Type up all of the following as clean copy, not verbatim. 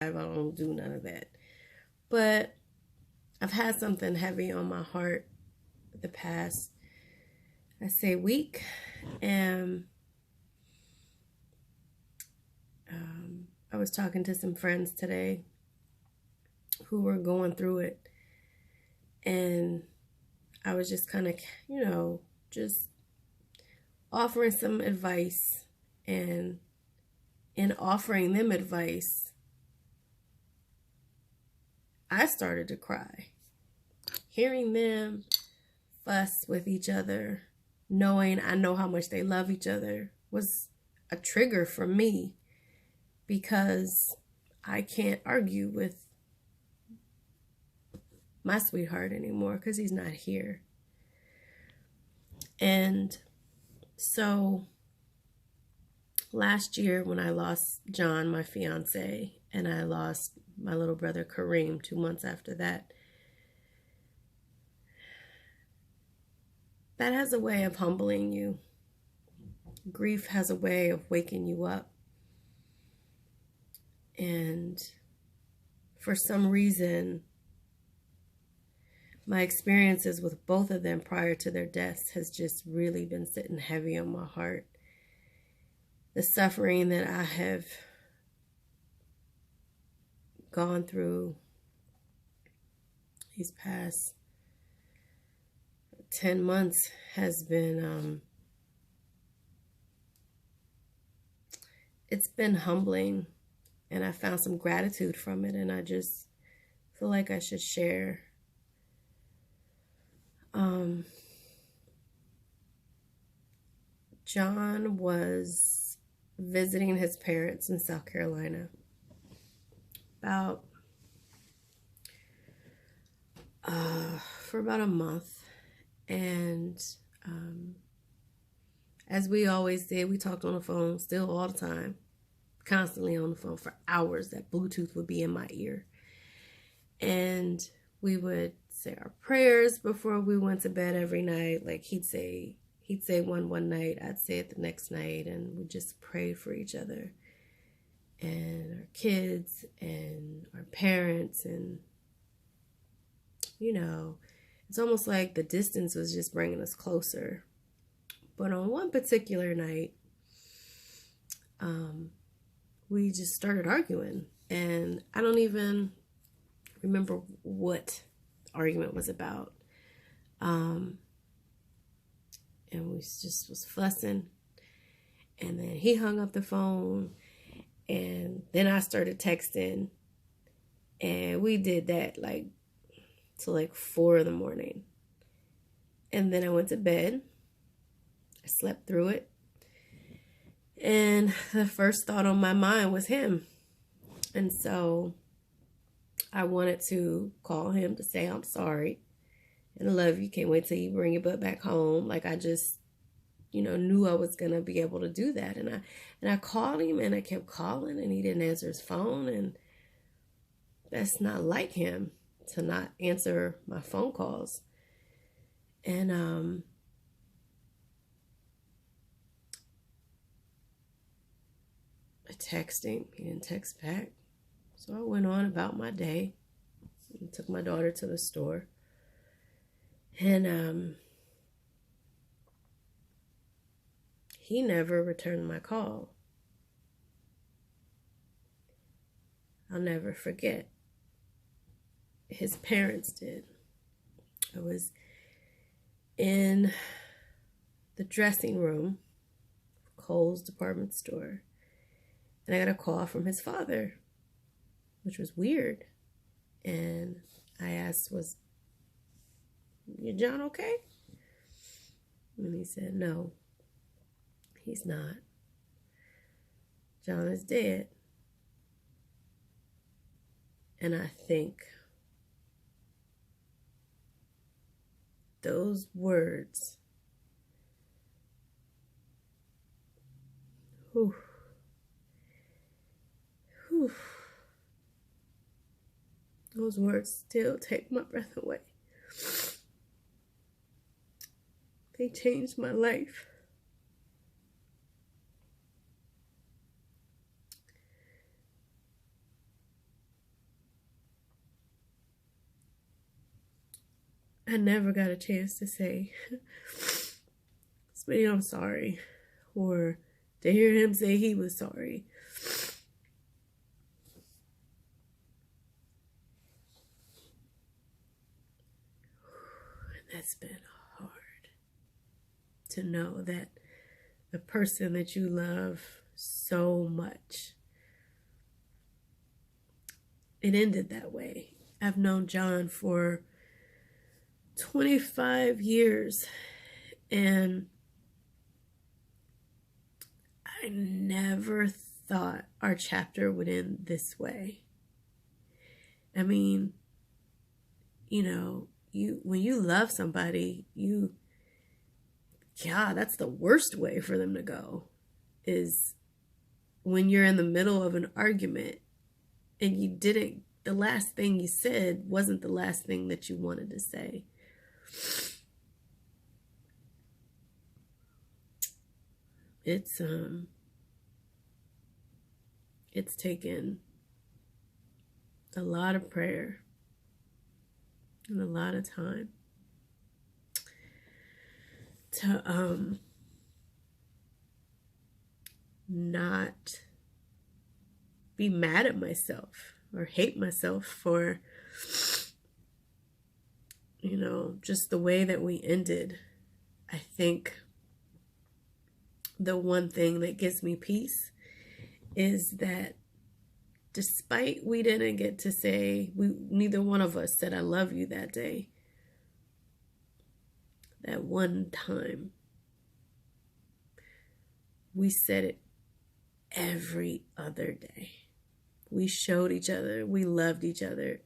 I don't do none of that. But I've had something heavy on my heart the past, I say, week. And I was talking to some friends today who were going through it. And I was just kind of, just offering some advice. And in offering them advice, I started to cry. Hearing them fuss with each other, knowing I know how much they love each other, was a trigger for me, because I can't argue with my sweetheart anymore because he's not here. And so last year when I lost John, my fiance, and I lost my little brother Kareem 2 months after that, that has a way of humbling you. Grief has a way of waking you up. And for some reason, my experiences with both of them prior to their deaths has just really been sitting heavy on my heart. The suffering that I have gone through these past 10 months has been, it's been humbling, and I found some gratitude from it, and I just feel like I should share. John was visiting his parents in South Carolina for about a month. And as we always did, we talked on the phone still all the time, constantly on the phone for hours. That Bluetooth would be in my ear. And we would say our prayers before we went to bed every night. Like he'd say one night, I'd say it the next night, and we just pray for each other and our kids and our parents. And it's almost like the distance was just bringing us closer. But on one particular night, we just started arguing, and I don't even remember what the argument was about. And we just was fussing, and then he hung up the phone, and then I started texting, and we did that till 4 a.m. And then I went to bed. I slept through it, and the first thought on my mind was him. And so I wanted to call him to say I'm sorry and I love you. Can't wait till you bring your butt back home. Like I just, knew I was gonna be able to do that. And I called him, and I kept calling, and he didn't answer his phone. And that's not like him, to not answer my phone calls. And I texted him. He didn't text back. So I went on about my day and took my daughter to the store. And he never returned my call. I'll never forget. His parents did. I was in the dressing room of Kohl's department store, and I got a call from his father, which was weird. And I asked, was your John okay? And he said, no, he's not. John is dead. And I think those words, those words still take my breath away. They changed my life. I never got a chance to say, Smitty, I'm sorry. Or to hear him say he was sorry. That's been hard. To know that the person that you love so much, it ended that way. I've known John for 25 years, and I never thought our chapter would end this way. I mean, you know, when you love somebody, that's the worst way for them to go, is when you're in the middle of an argument and the last thing you said wasn't the last thing that you wanted to say. It's taken a lot of prayer and a lot of time to not be mad at myself or hate myself for, just the way that we ended. I think the one thing that gives me peace is that despite we didn't get to say, neither one of us said I love you that day, that one time, we said it every other day. We showed each other we loved each other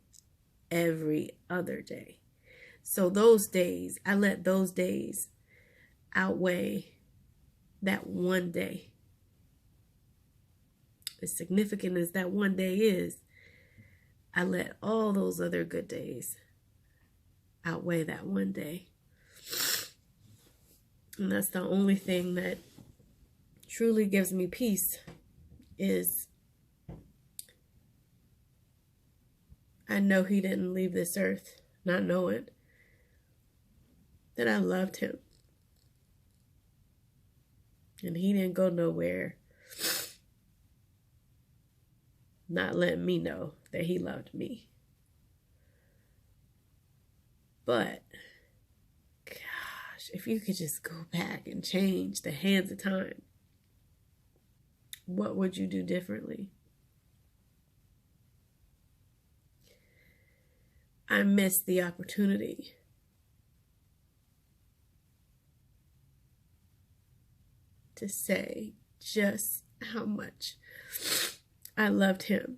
every other day. So those days, I let those days outweigh that one day. As significant as that one day is, I let all those other good days outweigh that one day. And that's the only thing that truly gives me peace, is I know he didn't leave this earth not knowing that I loved him. And he didn't go nowhere not letting me know that he loved me. But, gosh, if you could just go back and change the hands of time, what would you do differently? I missed the opportunity to say just how much I loved him.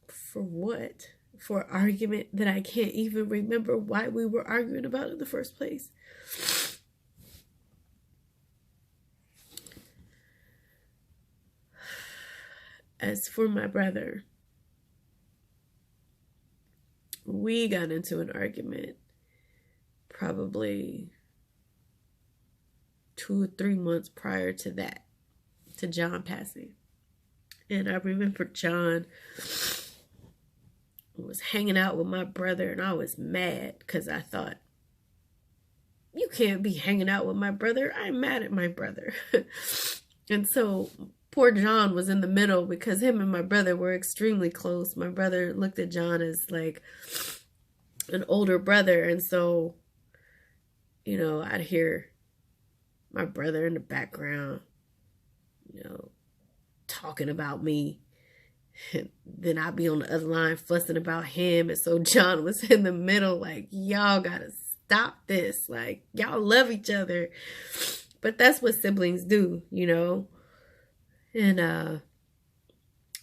For what? For an argument that I can't even remember why we were arguing about in the first place. As for my brother, we got into an argument probably 2 or 3 months prior to that, to John passing. And I remember John was hanging out with my brother, and I was mad because I thought, you can't be hanging out with my brother. I'm mad at my brother. And so poor John was in the middle because him and my brother were extremely close. My brother looked at John as like an older brother. And so, I'd hear my brother in the background, talking about me. And then I'd be on the other line fussing about him. And so John was in the middle like, y'all gotta stop this. Like, y'all love each other. But that's what siblings do, And,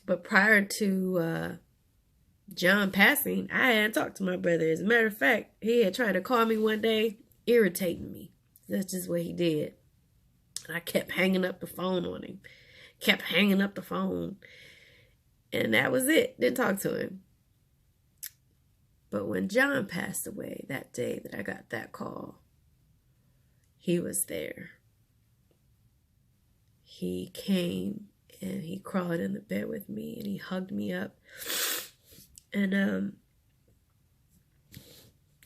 but prior to John passing, I hadn't talked to my brother. As a matter of fact, he had tried to call me one day, irritating me. That's just what he did. And I kept hanging up the phone on him. Kept hanging up the phone. And that was it. Didn't talk to him. But when John passed away, that day that I got that call, he was there. He came and he crawled in the bed with me and he hugged me up. And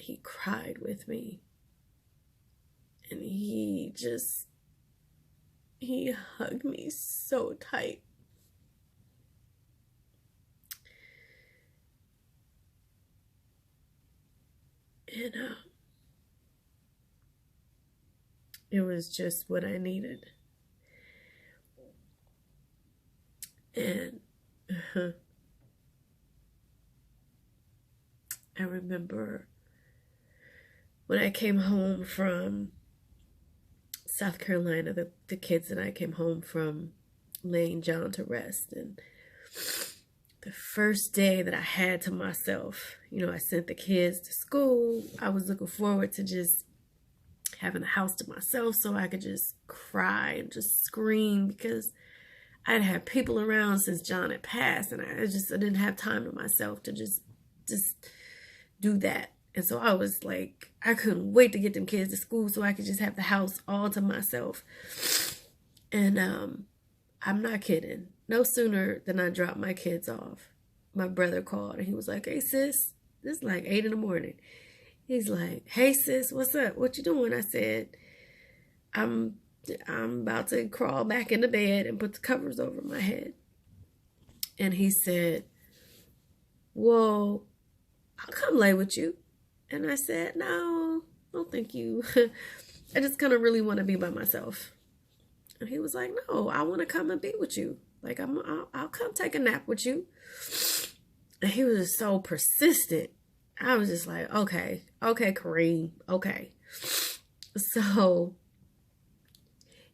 he cried with me. And he hugged me so tight. And it was just what I needed. And I remember when I came home from South Carolina, the kids and I came home from laying John to rest. And the first day that I had to myself, I sent the kids to school. I was looking forward to just having the house to myself so I could just cry and just scream, because I'd had people around since John had passed, and I didn't have time to myself to just do that. And so I was like, I couldn't wait to get them kids to school so I could just have the house all to myself. And I'm not kidding. No sooner than I dropped my kids off, my brother called and he was like, "Hey sis," this is like 8 a.m. He's like, "Hey sis, what's up? What you doing?" I said, I'm about to crawl back into bed and put the covers over my head." And he said, "Well, I'll come lay with you." And I said, "No, thank you. I just kind of really want to be by myself." And he was like, "No, I want to come and be with you. Like, I'll come take a nap with you." And he was just so persistent. I was just like, okay, Kareem, okay. So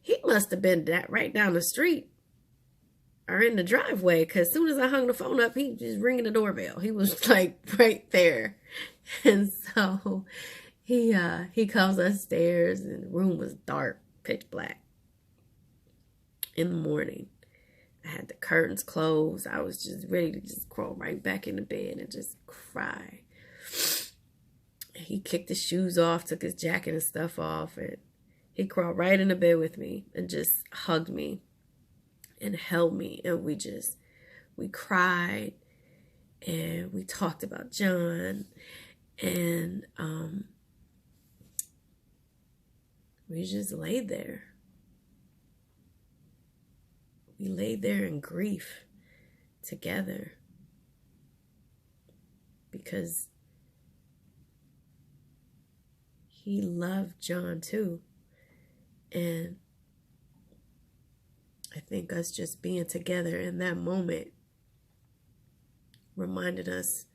he must have been right down the street or in the driveway, because as soon as I hung the phone up, he was just ringing the doorbell. He was like right there. And so he comes upstairs and the room was dark, pitch black. In the morning, I had the curtains closed. I was just ready to just crawl right back into bed and just cry. He kicked his shoes off, took his jacket and stuff off, and he crawled right into bed with me and just hugged me and held me. And we cried and we talked about John, and we just laid there. We laid there in grief together, because he loved John too. And I think us just being together in that moment reminded us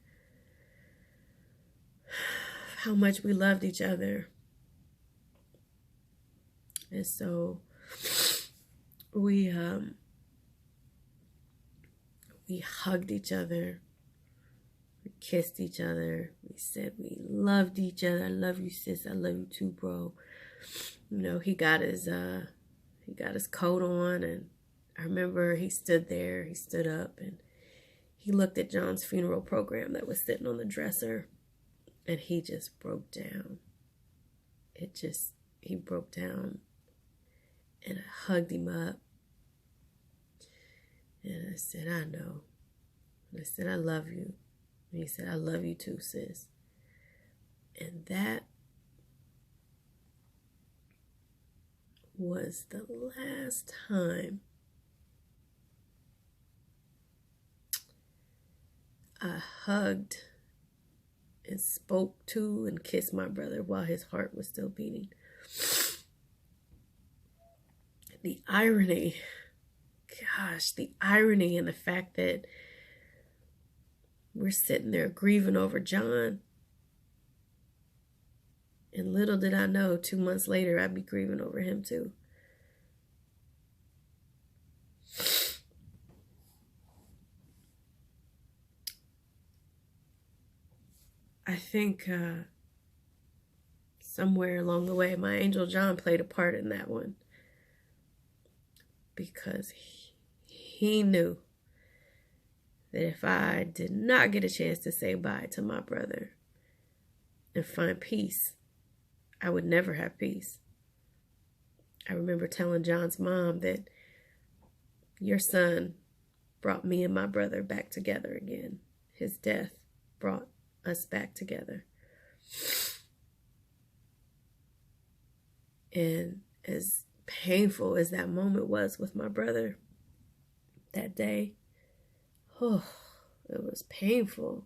how much we loved each other. And so we hugged each other. We kissed each other. We said we loved each other. "I love you, sis. I love you too, bro." He got his coat on, and I remember he stood there. He stood up and he looked at John's funeral program that was sitting on the dresser, and he just broke down. He broke down, and I hugged him up. And I said, "I know." And I said, "I love you." And he said, "I love you too, sis." And that was the last time I hugged and spoke to and kissed my brother while his heart was still beating. The irony in the fact that we're sitting there grieving over John, and little did I know 2 months later I'd be grieving over him too. I think somewhere along the way my angel John played a part in that one, because he knew that if I did not get a chance to say bye to my brother and find peace, I would never have peace. I remember telling John's mom that your son brought me and my brother back together again. His death brought us back together. And as painful as that moment was with my brother that day, oh, it was painful.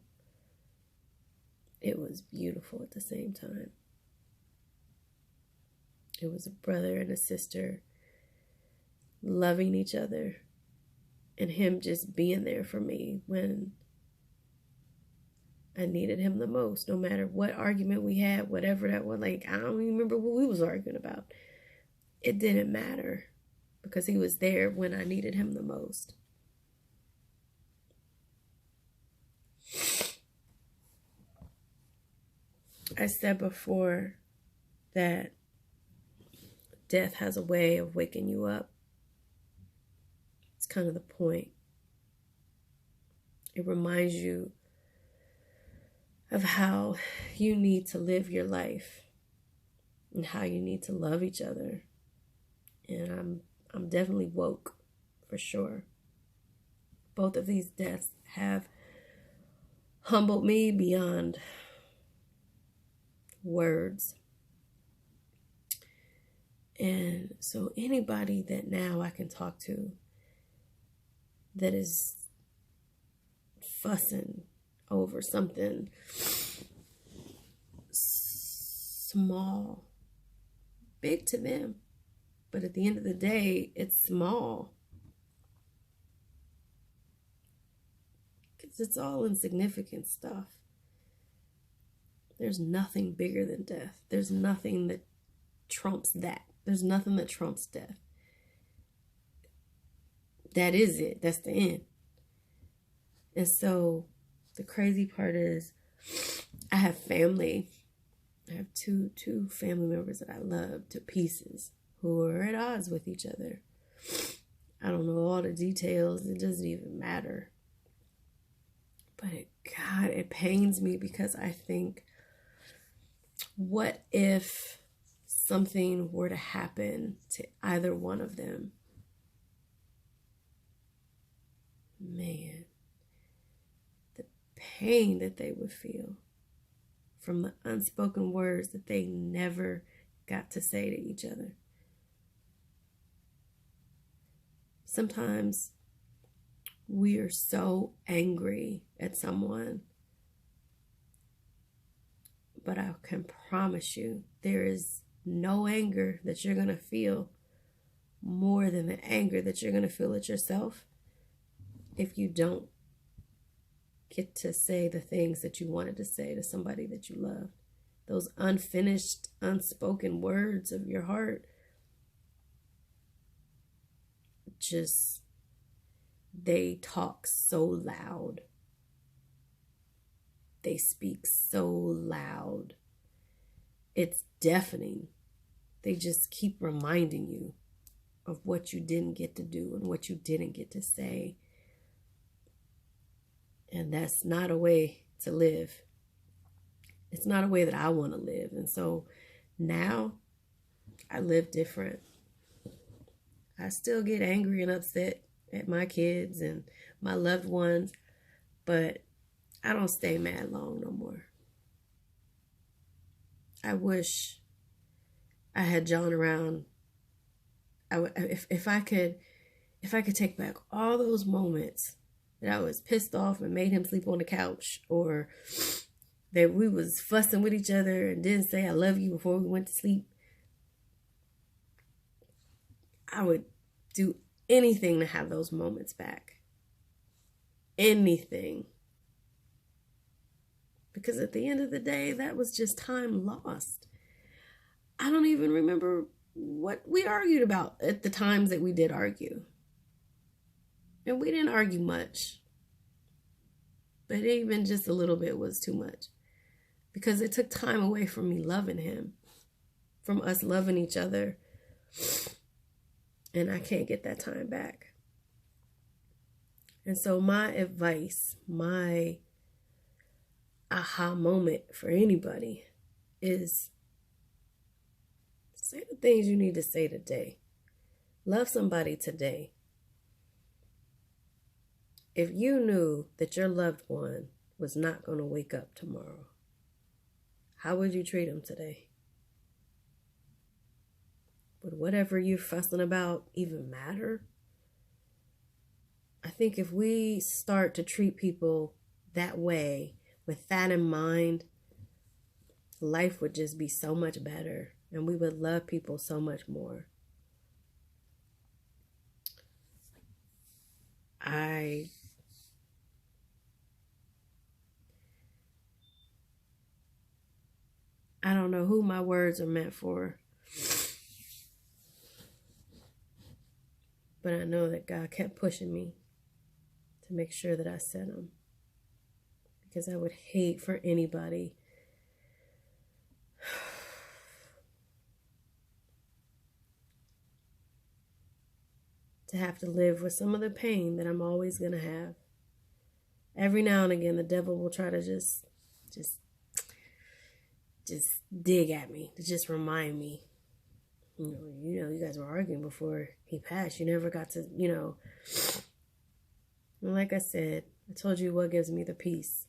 It was beautiful at the same time. It was a brother and a sister loving each other, and him just being there for me when I needed him the most, no matter what argument we had, whatever that was. Like, I don't even remember what we was arguing about. It didn't matter because he was there when I needed him the most. I said before that death has a way of waking you up. It's kind of the point. It reminds you of how you need to live your life and how you need to love each other. And I'm definitely woke, for sure. Both of these deaths have humbled me beyond words. And so anybody that now I can talk to that is fussing over something small, big to them, but at the end of the day, it's small. Because it's all insignificant stuff. There's nothing bigger than death. There's nothing that trumps that. There's nothing that trumps death. That is it. That's the end. And so the crazy part is I have family. I have two family members that I love to pieces who are at odds with each other. I don't know all the details. It doesn't even matter. But God, it pains me because I think, what if something were to happen to either one of them? Man, the pain that they would feel from the unspoken words that they never got to say to each other. Sometimes we are so angry at someone, but I can promise you there is no anger that you're going to feel more than the anger that you're going to feel at yourself if you don't get to say the things that you wanted to say to somebody that you love. Those unfinished, unspoken words of your heart, just, they talk so loud. They speak so loud. It's deafening. They just keep reminding you of what you didn't get to do and what you didn't get to say. And that's not a way to live. It's not a way that I want to live. And so now I live different. I still get angry and upset at my kids and my loved ones, but I don't stay mad long no more. I wish I had John around. If I could take back all those moments that I was pissed off and made him sleep on the couch, or that we was fussing with each other and didn't say I love you before we went to sleep, I would do anything to have those moments back. Anything. Because at the end of the day, that was just time lost. I don't even remember what we argued about at the times that we did argue. And we didn't argue much. But even just a little bit was too much. Because it took time away from me loving him. From us loving each other. And I can't get that time back. And so my advice, my aha moment for anybody is, say the things you need to say today. Love somebody today. If you knew that your loved one was not going to wake up tomorrow, how would you treat them today? would whatever you're fussing about even matter? I think if we start to treat people that way, with that in mind, life would just be so much better and we would love people so much more. I don't know who my words are meant for, but I know that God kept pushing me to make sure that I said them, because I would hate for anybody to have to live with some of the pain that I'm always going to have. Every now and again, the devil will try to just dig at me, to just remind me, you guys were arguing before he passed. You never got to, And like I said, I told you what gives me the peace.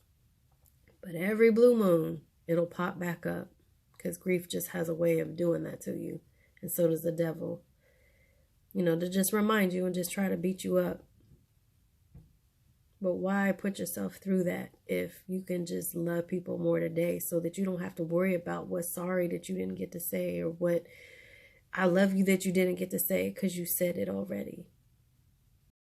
But every blue moon, it'll pop back up, because grief just has a way of doing that to you. And so does the devil. To just remind you and just try to beat you up. But why put yourself through that if you can just love people more today, so that you don't have to worry about what sorry that you didn't get to say, or what I love you that you didn't get to say because you said it already.